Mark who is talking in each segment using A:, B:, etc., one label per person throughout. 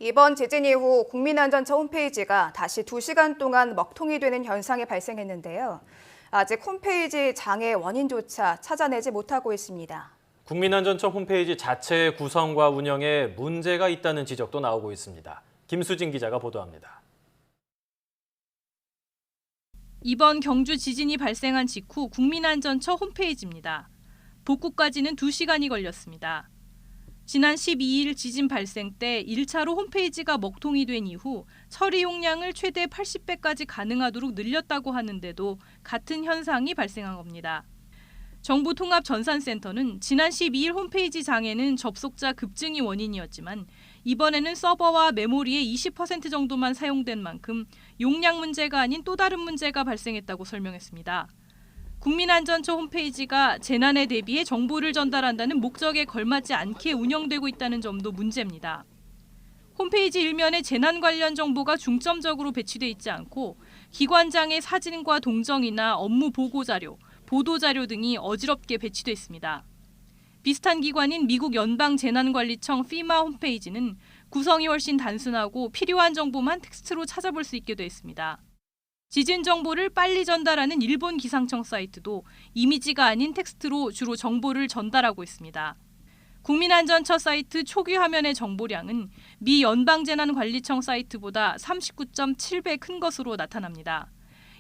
A: 이번 지진 이후 국민안전처 홈페이지가 다시 2시간 동안 먹통이 되는 현상이 발생했는데요. 아직 홈페이지 장애 원인조차 찾아내지 못하고 있습니다.
B: 국민안전처 홈페이지 자체의 구성과 운영에 문제가 있다는 지적도 나오고 있습니다. 김수진 기자가 보도합니다.
C: 이번 경주 지진이 발생한 직후 국민안전처 홈페이지입니다. 복구까지는 2시간이 걸렸습니다. 지난 12일 지진 발생 때 1차로 홈페이지가 먹통이 된 이후 처리 용량을 최대 80배까지 가능하도록 늘렸다고 하는데도 같은 현상이 발생한 겁니다. 정부통합전산센터는 지난 12일 홈페이지 장애는 접속자 급증이 원인이었지만 이번에는 서버와 메모리의 20% 정도만 사용된 만큼 용량 문제가 아닌 또 다른 문제가 발생했다고 설명했습니다. 국민안전처 홈페이지가 재난에 대비해 정보를 전달한다는 목적에 걸맞지 않게 운영되고 있다는 점도 문제입니다. 홈페이지 일면에 재난 관련 정보가 중점적으로 배치돼 있지 않고 기관장의 사진과 동정이나 업무 보고 자료, 보도 자료 등이 어지럽게 배치돼 있습니다. 비슷한 기관인 미국 연방재난관리청 FEMA 홈페이지는 구성이 훨씬 단순하고 필요한 정보만 텍스트로 찾아볼 수 있게 돼 있습니다. 지진 정보를 빨리 전달하는 일본 기상청 사이트도 이미지가 아닌 텍스트로 주로 정보를 전달하고 있습니다. 국민안전처 사이트 초기 화면의 정보량은 미 연방재난관리청 사이트보다 39.7배 큰 것으로 나타납니다.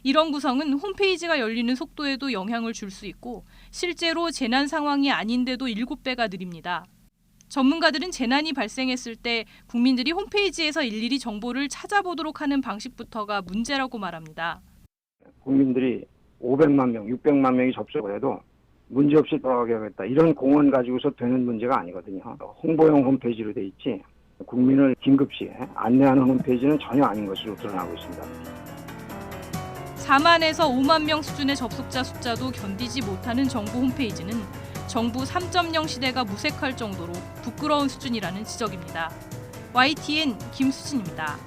C: 이런 구성은 홈페이지가 열리는 속도에도 영향을 줄 수 있고 실제로 재난 상황이 아닌데도 7배가 느립니다. 전문가들은 재난이 발생했을 때 국민들이 홈페이지에서 일일이 정보를 찾아보도록 하는 방식부터가 문제라고 말합니다.
D: 국민들이 500만 명, 600만 명이 접속을 해도 문제없이 돌아가게 하겠다. 이런 공언 가지고서 되는 문제가 아니거든요. 홍보용 홈페이지로 돼 있지 국민을 긴급시에 안내하는 홈페이지는 전혀 아닌 것으로 드러나고 있습니다.
C: 4만에서 5만 명 수준의 접속자 숫자도 견디지 못하는 정부 홈페이지는 정부 3.0 시대가 무색할 정도로 부끄러운 수준이라는 지적입니다. YTN 김수진입니다.